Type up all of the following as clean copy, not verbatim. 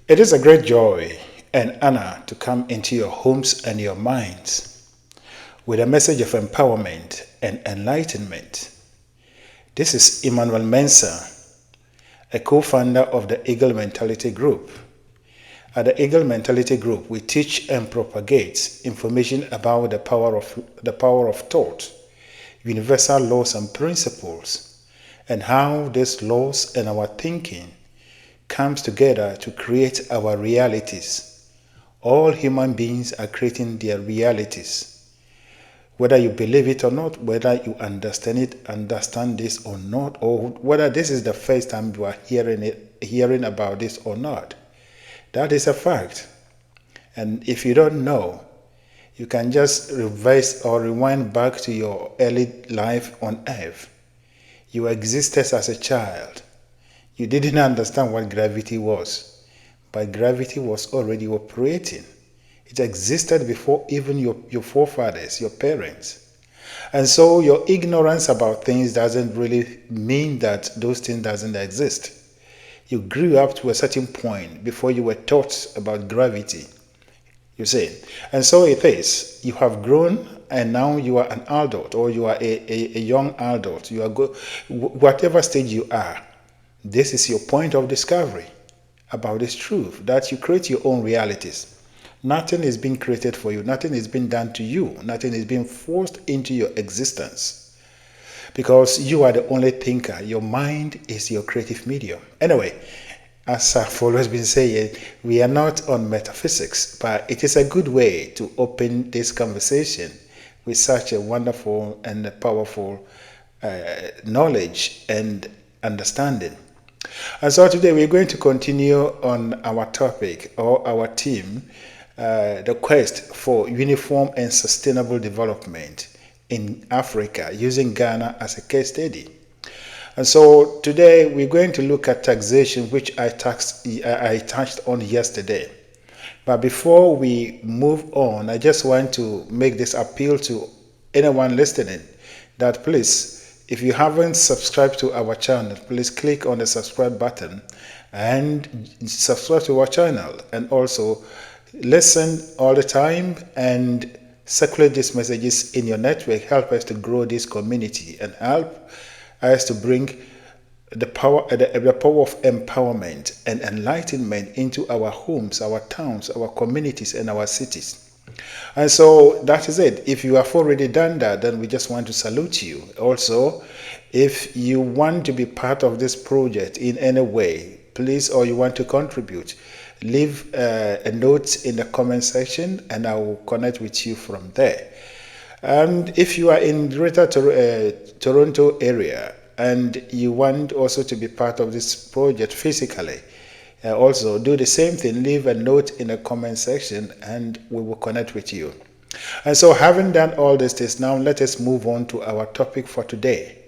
It is a great joy and honor to come into your homes and your minds with a message of empowerment and enlightenment. This is Emmanuel Mensah, a co-founder of the Eagle Mentality Group. At the Eagle Mentality Group, we teach and propagate information about the power of thought, universal laws and principles, and how these laws and our thinking comes together to create our realities. All human beings are creating their realities. Whether you believe it or not, whether you understand this or not, or whether this is the first time you are hearing about this or not, that is a fact. And if you don't know, you can just reverse or rewind back to your early life on earth. You existed as a child. You didn't understand what gravity was, but gravity was already operating. It existed before even your forefathers, your parents. And so your ignorance about things doesn't really mean that those things doesn't exist. You grew up to a certain point before you were taught about gravity. You see. And so it is. You have grown and now you are an adult, or you are a young adult. You are whatever stage you are. This is your point of discovery about this truth, that you create your own realities. Nothing is being created for you. Nothing is being done to you. Nothing is being forced into your existence. Because you are the only thinker. Your mind is your creative medium. Anyway, as I've always been saying, we are not on metaphysics, but it is a good way to open this conversation with such a wonderful and powerful knowledge and understanding. And so today we're going to continue on our topic or our theme, the quest for uniform and sustainable development in Africa, using Ghana as a case study. And so today we're going to look at taxation, which I touched on yesterday. But before we move on, I just want to make this appeal to anyone listening that please, if you haven't subscribed to our channel, please click on the subscribe button and subscribe to our channel, and also listen all the time and circulate these messages in your network. Help us to grow this community and help us to bring the power of empowerment and enlightenment into our homes, our towns, our communities, and our cities. And so that is it. If you have already done that, then we just want to salute you. Also, if you want to be part of this project in any way, please, or you want to contribute, leave a note in the comment section and I will connect with you from there. And if you are in Greater Toronto area and you want also to be part of this project physically, also do the same thing. Leave a note in the comment section and we will connect with you. And so having done all this, now let us move on to our topic for today.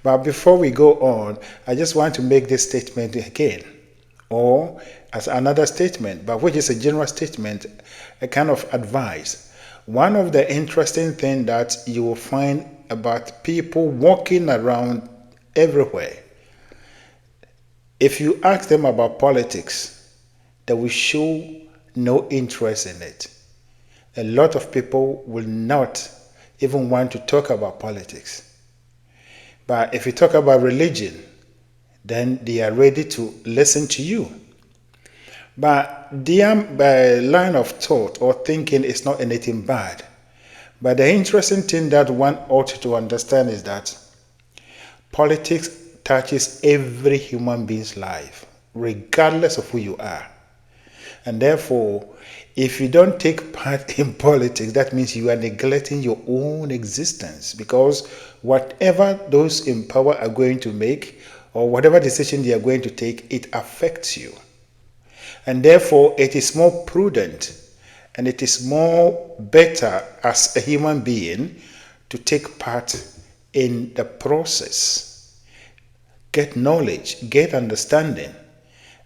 But before we go on, I just want to make this statement again, or as another statement, but which is a general statement, a kind of advice. One of the interesting things that you will find about people walking around everywhere, if you ask them about politics, they will show no interest in it. A lot of people will not even want to talk about politics. But if you talk about religion, then they are ready to listen to you. But their line of thought or thinking is not anything bad. But the interesting thing that one ought to understand is that politics touches every human being's life, regardless of who you are. And therefore, if you don't take part in politics, that means you are neglecting your own existence, because whatever those in power are going to make, or whatever decision they are going to take, it affects you. And therefore, it is more prudent and it is more better as a human being to take part in the process, get knowledge, get understanding,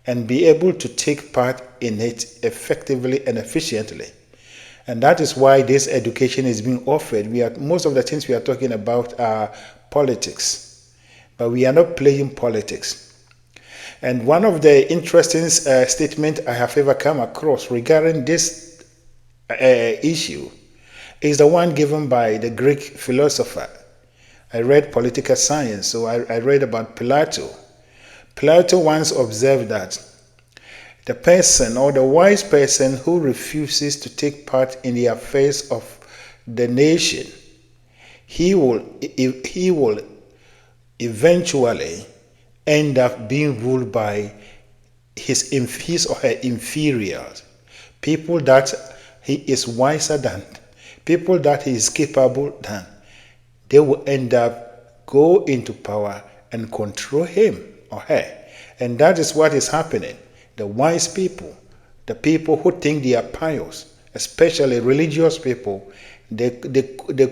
and be able to take part in it effectively and efficiently. And that is why this education is being offered. Most of the things we are talking about are politics, but we are not playing politics. And one of the interesting statements I have ever come across regarding this issue is the one given by the Greek philosopher. I read political science, so I read about Plato. Plato once observed that the person or the wise person who refuses to take part in the affairs of the nation, he will eventually end up being ruled by his or her inferiors, people that he is wiser than, people that he is capable than. They will end up go into power and control him or her. And that is what is happening. The wise people, the people who think they are pious, especially religious people, they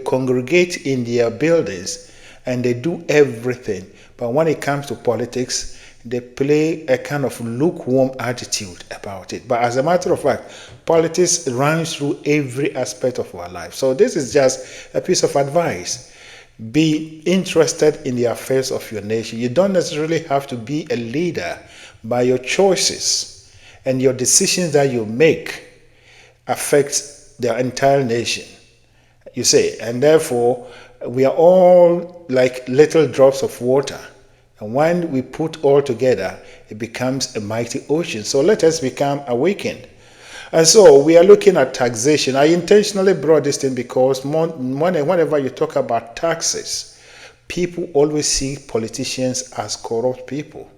congregate in their buildings and they do everything. But when it comes to politics, they play a kind of lukewarm attitude about it. But as a matter of fact, politics runs through every aspect of our life. So this is just a piece of advice. Be interested in the affairs of your nation. You don't necessarily have to be a leader, but your choices and your decisions that you make affect the entire nation. You say, and therefore we are all like little drops of water. And when we put all together, it becomes a mighty ocean. So let us become awakened. And so we are looking at taxation. I intentionally brought this thing because whenever you talk about taxes, people always see politicians as corrupt people.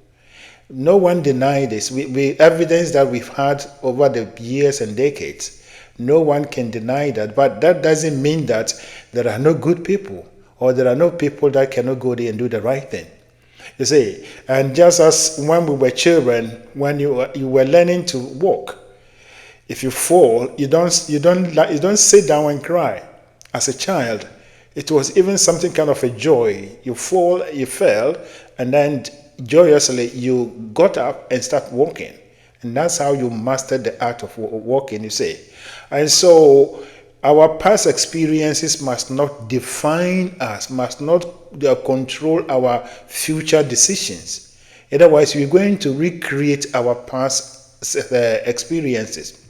No one denies this. We evidence that we've had over the years and decades. No one can deny that. But that doesn't mean that there are no good people or there are no people that cannot go there and do the right thing. You see, and just as when we were children, when you were learning to walk, if you fall, you don't sit down and cry. As a child, it was even something kind of a joy. You fell, and then joyously you got up and start walking. And that's how you mastered the art of walking, you see. And so our past experiences must not define us, must not control our future decisions. Otherwise, we're going to recreate our past experiences.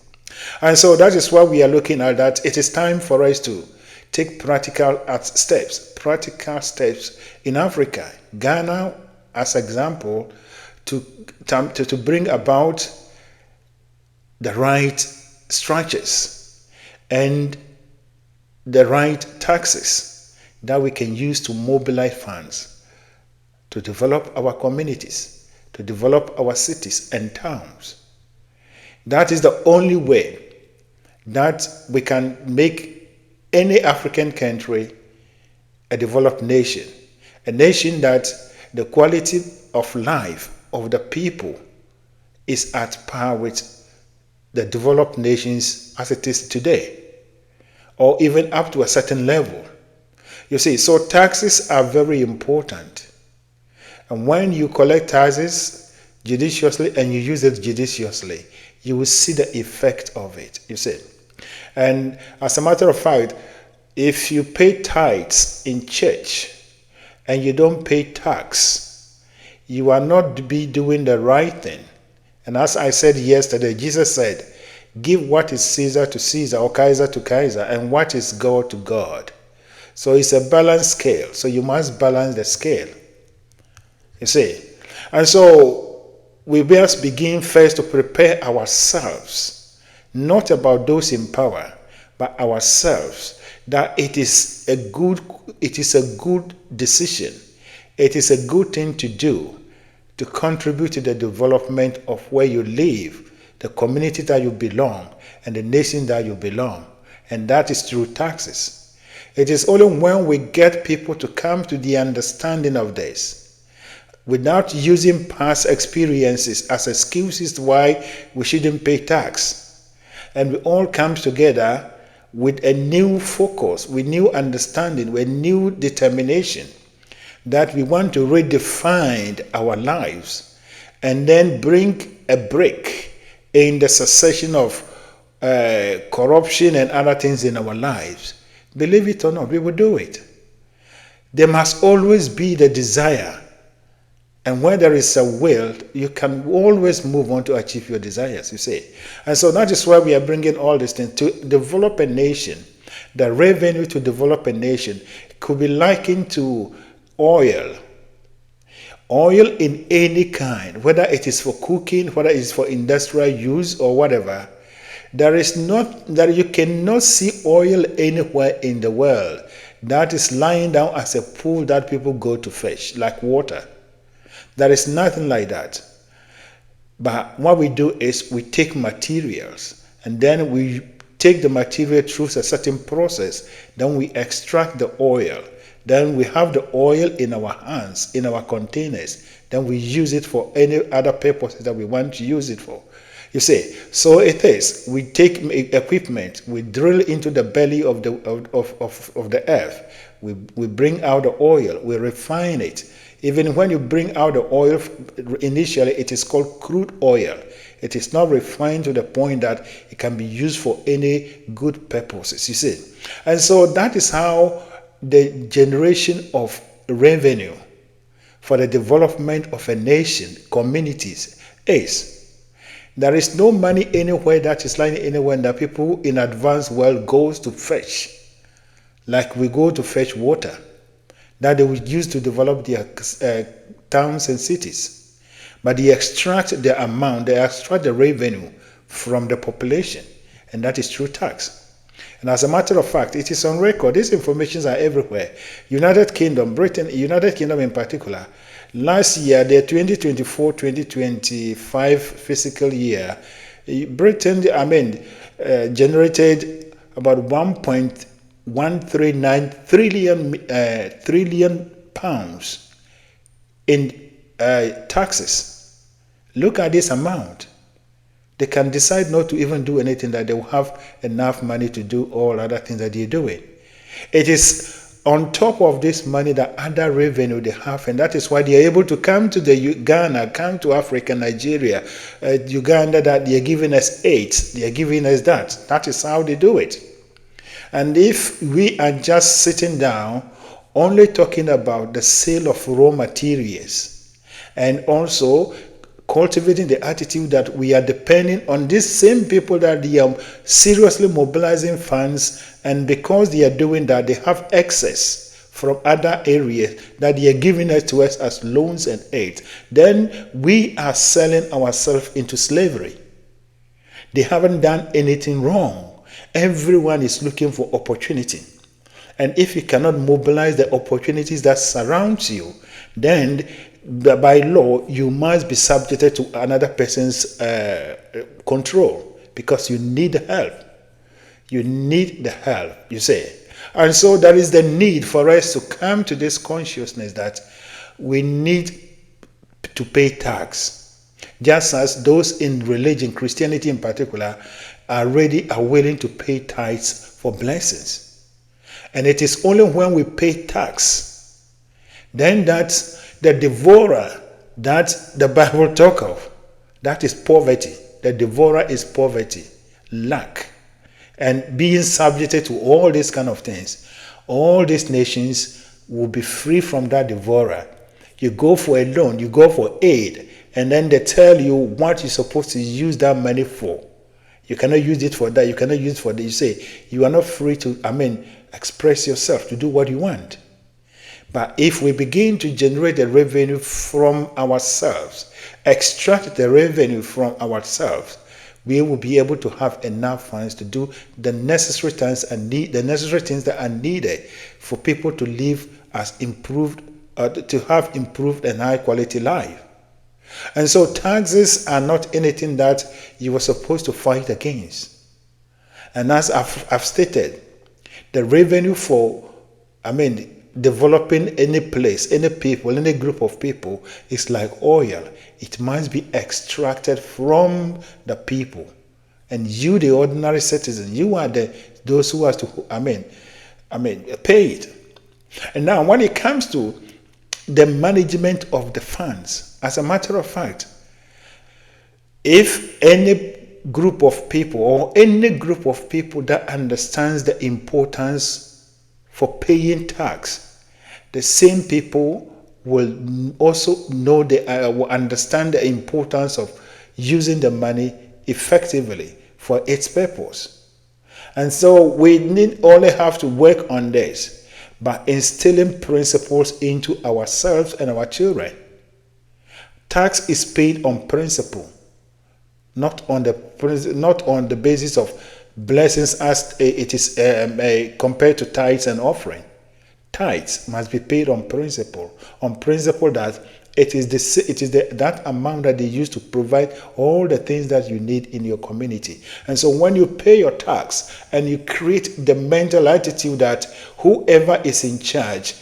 And so that is why we are looking at that. It is time for us to take practical steps in Africa, Ghana as example, to bring about the right structures and the right taxes that we can use to mobilize funds to develop our communities, to develop our cities and towns. That is the only way that we can make any African country a developed nation, a nation that the quality of life of the people is at par with the developed nations as it is today, or even up to a certain level. You see, so taxes are very important. And when you collect taxes judiciously and you use it judiciously, you will see the effect of it, you see. And as a matter of fact, if you pay tithes in church and you don't pay tax, you are not be doing the right thing. And as I said yesterday, Jesus said, give what is Caesar to Caesar or Kaiser to Kaiser and what is God to God. So it's a balanced scale. So you must balance the scale, you see. And so we must begin first to prepare ourselves, not about those in power, but ourselves, that it is a good decision. It is a good thing to do to contribute to the development of where you live, the community that you belong, and the nation that you belong. And that is through taxes. It is only when we get people to come to the understanding of this, without using past experiences as excuses why we shouldn't pay tax. And we all come together with a new focus, with new understanding, with new determination that we want to redefine our lives and then bring a break in the succession of corruption and other things in our lives. Believe it or not, we will do it. There must always be the desire And where there is a will, you can always move on to achieve your desires, you see. And so that is why we are bringing all these things to develop a nation. The revenue to develop a nation could be likened to oil. Oil in any kind, whether it is for cooking, whether it is for industrial use or whatever. There is not that you cannot see oil anywhere in the world that is lying down as a pool that people go to fetch, like water. There is nothing like that. But what we do is we take materials and then we take the material through a certain process. Then we extract the oil. Then we have the oil in our hands, in our containers. Then we use it for any other purposes that we want to use it for. You see, so it is. We take equipment, we drill into the belly of the earth. We bring out the oil, we refine it. Even when you bring out the oil, initially it is called crude oil. It is not refined to the point that it can be used for any good purposes, you see. And so that is how the generation of revenue for the development of a nation, communities, is. There is no money anywhere that is lying anywhere that people in advanced world goes to fetch. Like we go to fetch water that they would use to develop their towns and cities. But they extract the amount, they extract the revenue from the population, and that is through tax. And as a matter of fact, it is on record. These informations are everywhere. United Kingdom, Britain, United Kingdom in particular, last year, the 2024-2025 fiscal year, Britain, generated about 1.139 trillion pounds in taxes. Look at this amount. They can decide not to even do anything, that they will have enough money to do all other things that they're doing. It is on top of this money that other revenue they have, and that is why they are able to come to the Ghana, come to Africa, Nigeria, Uganda, that they are giving us aid, they are giving us that. That is how they do it. And if we are just sitting down, only talking about the sale of raw materials, and also cultivating the attitude that we are depending on these same people that they are seriously mobilizing funds, and because they are doing that, they have excess from other areas that they are giving it to us as loans and aid, then we are selling ourselves into slavery. They haven't done anything wrong. Everyone is looking for opportunity. And if you cannot mobilize the opportunities that surround you, then by law, you must be subjected to another person's control, because you need help. You need the help, you say. And so there is the need for us to come to this consciousness that we need to pay tax. Just as those in religion, Christianity in particular, are willing to pay tithes for blessings. And it is only when we pay tax, then that the devourer that the Bible talk of, that is poverty. The devourer is poverty, lack, and being subjected to all these kind of things. All these nations will be free from that devourer. You go for a loan, you go for aid, and then they tell you what you're supposed to use that money for. You cannot use it for that, you cannot use it for that. You say, you are not free to, express yourself, to do what you want. But if we begin to generate the revenue from ourselves, extract the revenue from ourselves, we will be able to have enough funds to do the necessary things that are needed for people to live as improved, to have improved and high quality life. And so taxes are not anything that you were supposed to fight against. And as I've stated, the revenue for, developing any place, any people, any group of people is like oil. It must be extracted from the people. And you, the ordinary citizen, you are those who are to, pay it. And now when it comes to the management of the funds, as a matter of fact, if any group of people or any group of people that understands the importance for paying tax, the same people will also will understand the importance of using the money effectively for its purpose. And so we need only have to work on this by instilling principles into ourselves and our children. Tax is paid on principle, not on the basis of blessings as it is compared to tithes and offering. Tithes must be paid on principle that it is that amount that they use to provide all the things that you need in your community. And so when you pay your tax and you create the mental attitude that whoever is in charge,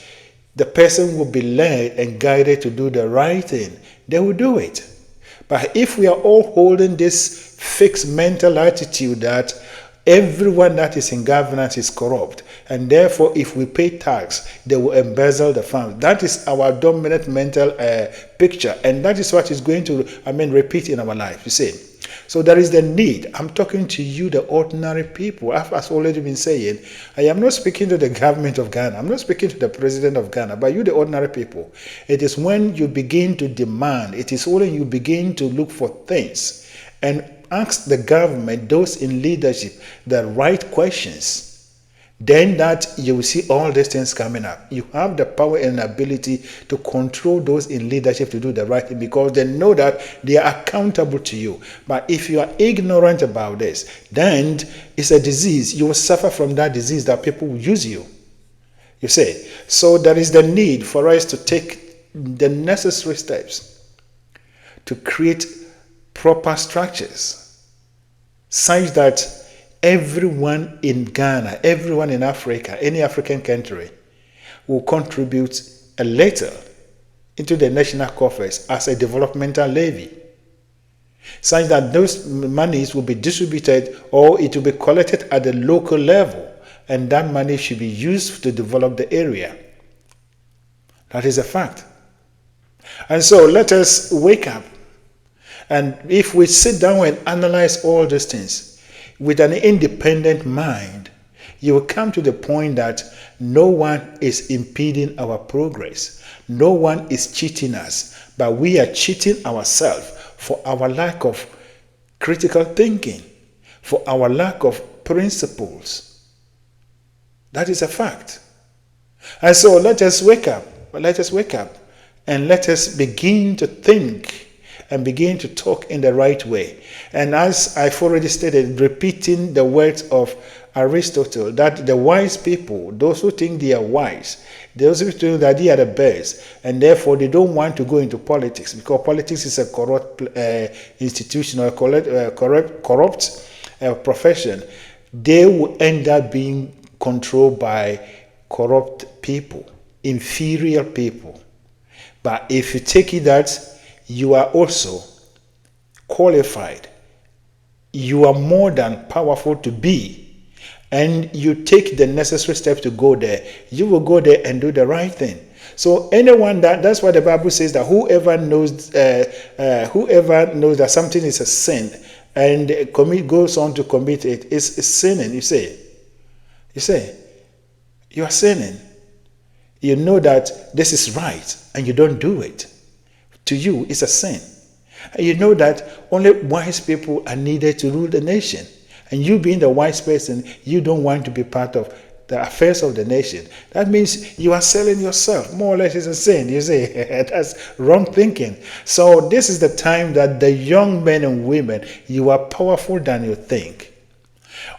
the person will be led and guided to do the right thing, they will do it. But if we are all holding this fixed mental attitude that everyone that is in governance is corrupt, and therefore if we pay tax, they will embezzle the funds. That is our dominant mental picture, and that is what is going to, repeat in our life, you see. So there is the need. I'm talking to you, the ordinary people. I've already been saying, I am not speaking to the government of Ghana. I'm not speaking to the president of Ghana, but you, the ordinary people. It is when you begin to demand, it is when you begin to look for things and ask the government, those in leadership, the right questions, then that you will see all these things coming up. You have the power and ability to control those in leadership to do the right thing because they know that they are accountable to you. But if you are ignorant about this, then it's a disease. You will suffer from that disease that people will use you. You see, so there is the need for us to take the necessary steps to create proper structures such that everyone in Ghana, everyone in Africa, any African country will contribute a little into the national coffers as a developmental levy, such that those monies will be distributed or it will be collected at the local level, and that money should be used to develop the area. That is a fact. And so let us wake up, and if we sit down and analyze all these things with an independent mind, you will come to the point that no one is impeding our progress. No one is cheating us, but we are cheating ourselves for our lack of critical thinking, for our lack of principles. That is a fact. And so let us wake up. Let us wake up and let us begin to think and begin to talk in the right way. And as I've already stated, repeating the words of Aristotle, that the wise people, those who think they are wise, those who think that they are the best, and therefore they don't want to go into politics because politics is a corrupt institution or a corrupt profession, they will end up being controlled by corrupt people, inferior people. But if you take it that you are also qualified, you are more than powerful to be, and you take the necessary steps to go there, you will go there and do the right thing. So anyone that's what the Bible says, that whoever knows that something is a sin and goes on to commit it is sinning. You say you are sinning. You know that this is right and you don't do it. To you, it's a sin. And you know that only wise people are needed to rule the nation. And you being the wise person, you don't want to be part of the affairs of the nation. That means you are selling yourself. More or less, it's a sin. You say, that's wrong thinking. So this is the time that the young men and women, you are powerful than you think.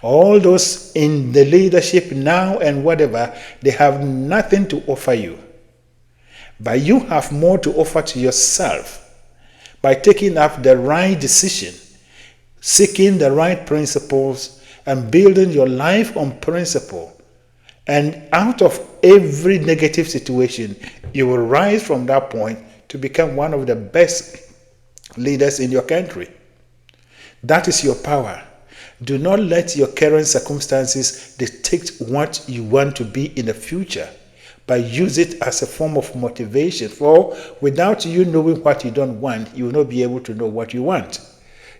All those in the leadership now and whatever, they have nothing to offer you. But you have more to offer to yourself by taking up the right decision, seeking the right principles, and building your life on principle. And out of every negative situation, you will rise from that point to become one of the best leaders in your country. That is your power. Do not let your current circumstances dictate what you want to be in the future, but use it as a form of motivation. For without you knowing what you don't want, you will not be able to know what you want.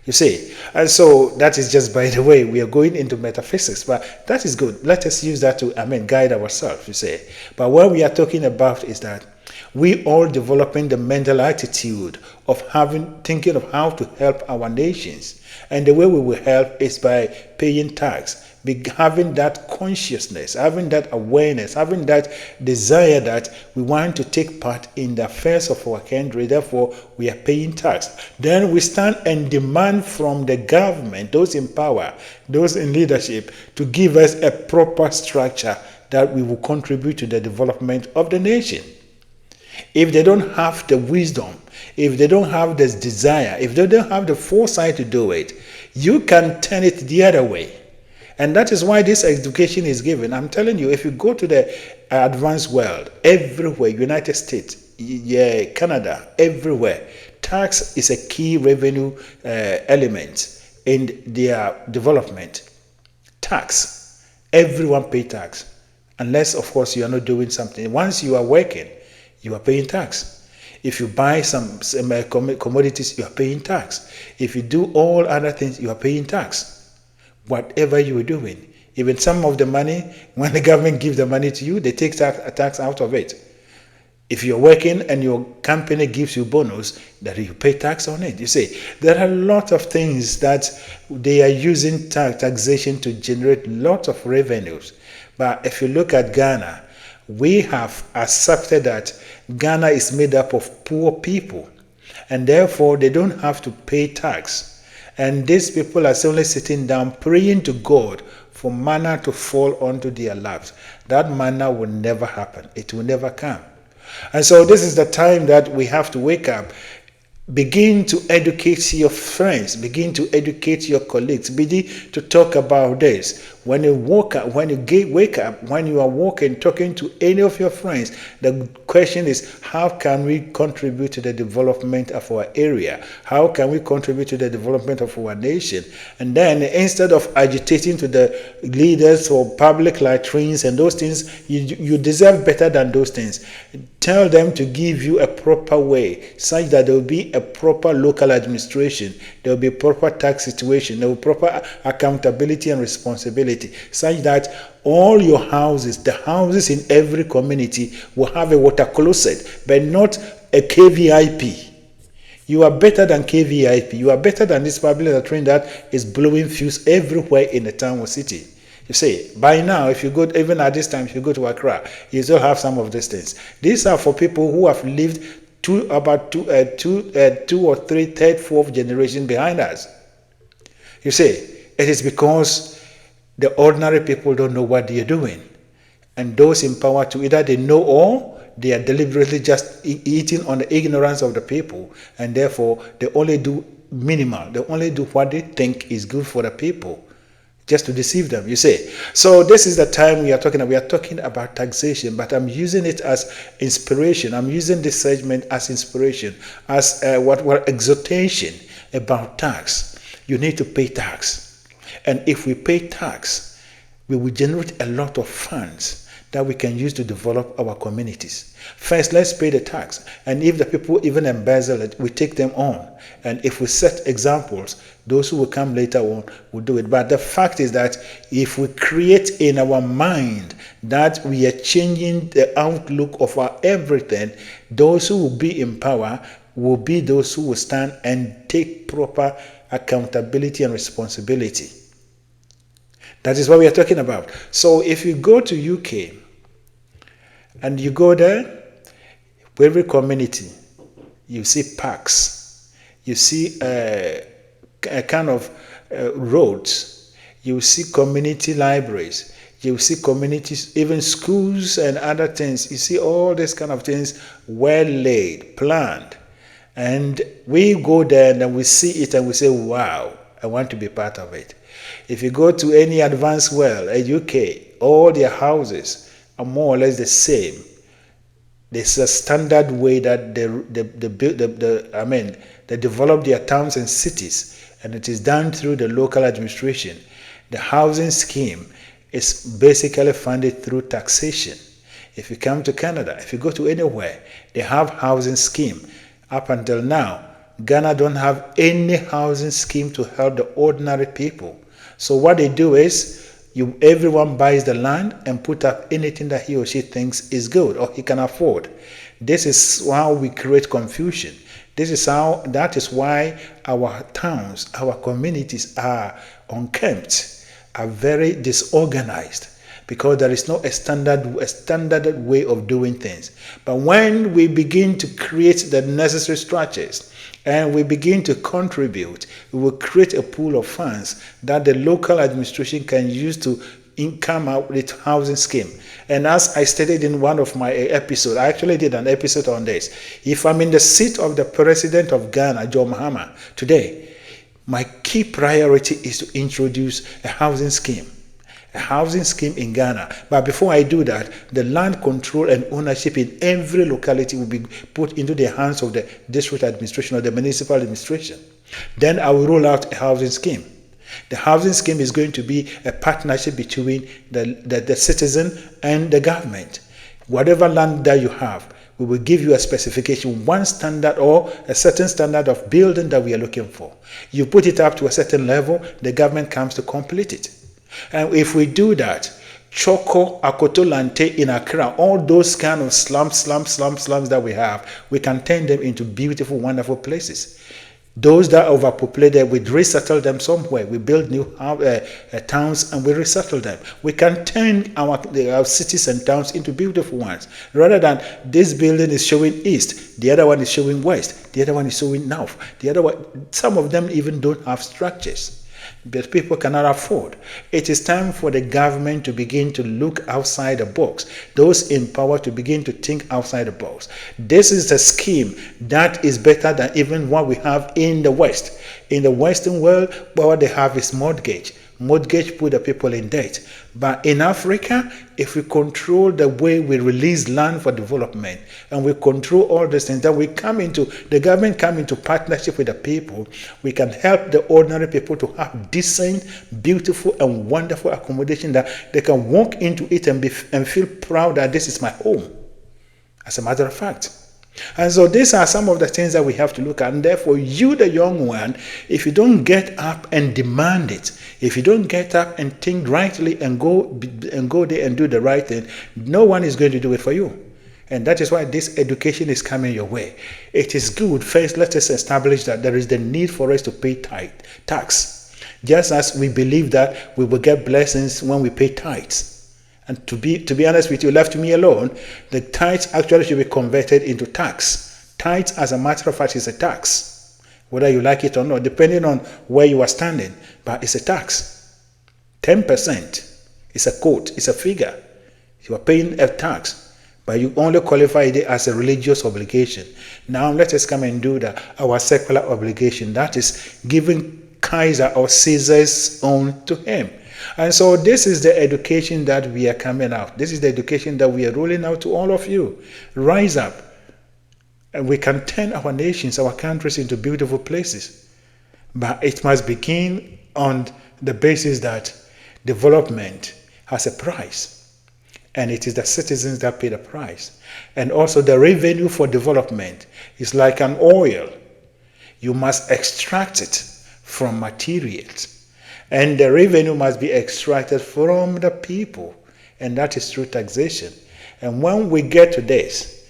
You see, and so that is just by the way, we are going into metaphysics, but that is good. Let us use that to, guide ourselves, you see. But what we are talking about is that We all developing the mental attitude of thinking of how to help our nations. And the way we will help is by paying tax, having that consciousness, having that awareness, having that desire that we want to take part in the affairs of our country. Therefore, we are paying tax. Then we stand and demand from the government, those in power, those in leadership, to give us a proper structure that we will contribute to the development of the nation. If they don't have the wisdom, if they don't have this desire, if they don't have the foresight to do it, you can turn it the other way. And that is why this education is given. I'm telling you, if you go to the advanced world, everywhere, United States, Canada, everywhere, tax is a key revenue element in their development. Tax. Everyone pay tax. Unless, of course, you are not doing something. Once you are working, you are paying tax. If you buy some commodities, you are paying tax. If you do all other things, you are paying tax. Whatever you are doing. Even some of the money, when the government gives the money to you, they take tax out of it. If you're working and your company gives you bonus, that you pay tax on it. You see, there are a lot of things that they are using taxation to generate lots of revenues. But if you look at Ghana, we have accepted that Ghana is made up of poor people, and therefore they don't have to pay tax. And these people are only sitting down praying to God for manna to fall onto their laps. That manna will never happen. It will never come. And so this is the time that we have to wake up. Begin to educate your friends. Begin to educate your colleagues. Begin to talk about this. When you wake up, when you are walking, talking to any of your friends, the question is, how can we contribute to the development of our area? How can we contribute to the development of our nation? And then instead of agitating to the leaders for public latrines and those things, you deserve better than those things. Tell them to give you a proper way, such that there will be a proper local administration, there will be proper tax situation, there will be proper accountability and responsibility, such that all your houses, the houses in every community, will have a water closet, but not a KVIP. You are better than KVIP. You are better than this public latrine that is blowing fuse everywhere in the town or city. You see, by now, if you go, even at this time, if you go to Accra, you still have some of these things. These are for people who have lived about two or three, third, fourth generation behind us. You see, it is because the ordinary people don't know what they are doing. And those in power to either they know or they are deliberately just eating on the ignorance of the people. And therefore, they only do minimal. They only do what they think is good for the people, just to deceive them, you see. So this is the time we are talking about taxation, but I'm using it as inspiration. I'm using this segment as inspiration, as exhortation about tax. You need to pay tax. And if we pay tax, we will generate a lot of funds that we can use to develop our communities. First, let's pay the tax. And if the people even embezzle it, we take them on. And if we set examples, those who will come later on will do it. But the fact is that if we create in our mind that we are changing the outlook of our everything, those who will be in power will be those who will stand and take proper accountability and responsibility. That is what we are talking about. So if you go to UK and you go there, every community, you see parks, you see a kind of roads, you see community libraries, you see communities, even schools and other things. You see all these kind of things well laid, planned. And we go there and then we see it and we say, wow, I want to be part of it. If you go to any advanced world, UK, all their houses are more or less the same. There's a standard way that they develop their towns and cities, and it is done through the local administration. The housing scheme is basically funded through taxation. If you come to Canada, if you go to anywhere, they have housing scheme. Up until now, Ghana don't have any housing scheme to help the ordinary people. So what they do is, everyone buys the land and put up anything that he or she thinks is good or he can afford. This is how we create confusion. That is why our towns, our communities are unkempt, are very disorganized, because there is no a standard way of doing things. But when we begin to create the necessary structures and we begin to contribute, we will create a pool of funds that the local administration can use to come out with housing scheme. And as I stated in one of my episodes, I actually did an episode on this. If I'm in the seat of the president of Ghana, John Mahama, today, my key priority is to introduce a housing scheme in Ghana. But before I do that, the land control and ownership in every locality will be put into the hands of the district administration or the municipal administration. Then I will roll out a housing scheme. The housing scheme is going to be a partnership between the citizen and the government. Whatever land that you have, we will give you a specification, one standard or a certain standard of building that we are looking for. You put it up to a certain level, the government comes to complete it. And if we do that, Choko, Akoto, Lante in Accra, all those kind of slums that we have, we can turn them into beautiful, wonderful places. Those that are overpopulated, we resettle them somewhere. We build new towns and we resettle them. We can turn our cities and towns into beautiful ones. Rather than this building is showing east, the other one is showing west, the other one is showing north, the other one, some of them even don't have structures. But people cannot afford. It is time for the government to begin to look outside the box. Those in power to begin to think outside the box. This is a scheme that is better than even what we have in the West. In the Western world, what they have is mortgage. Mortgage put the people in debt. But in Africa, if we control the way we release land for development and we control all these things, then the government come into partnership with the people, we can help the ordinary people to have decent, beautiful, and wonderful accommodation that they can walk into it and feel proud that this is my home, as a matter of fact. And so these are some of the things that we have to look at. And therefore, you, the young one, if you don't get up and demand it, if you don't get up and think rightly and go there and do the right thing, no one is going to do it for you. And that is why this education is coming your way. It is good. First, let us establish that there is the need for us to pay tax. Just as we believe that we will get blessings when we pay tithes. And to be honest with you, left to me alone, the tithes actually should be converted into tax. Tithes, as a matter of fact, is a tax. Whether you like it or not, depending on where you are standing, but it's a tax. 10% is a quote, it's a figure. You are paying a tax, but you only qualify it as a religious obligation. Now let us come and do our secular obligation. That is giving Caesar or Caesar's own to him. And so this is the education that we are coming out. This is the education that we are rolling out to all of you. Rise up. And we can turn our nations, our countries into beautiful places. But it must begin on the basis that development has a price. And it is the citizens that pay the price. And also the revenue for development is like an oil. You must extract it from materials. And the revenue must be extracted from the people. And that is through taxation. And when we get to this,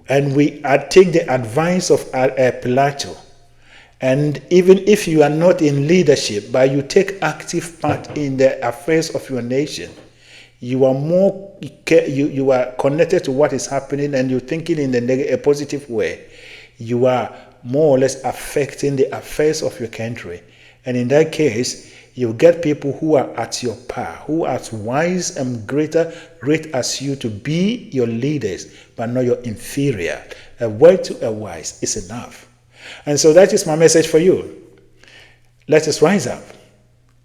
and we take the advice of Pilato, and even if you are not in leadership, but you take active part in the affairs of your nation, you are you are connected to what is happening, and you're thinking in a positive way. You are more or less affecting the affairs of your country. And in that case, you get people who are at your par, who are as wise and great as you to be your leaders, but not your inferior. A word to a wise is enough. And so that is my message for you. Let us rise up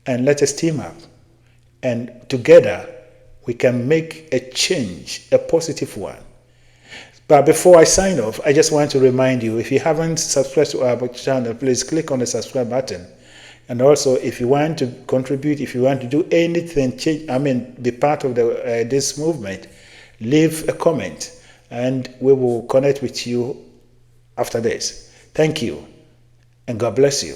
and let us team up. And together we can make a change, a positive one. But before I sign off, I just want to remind you, if you haven't subscribed to our channel, please click on the subscribe button. And also, if you want to contribute, if you want to do anything, be part of this movement, leave a comment and we will connect with you after this. Thank you, and God bless you.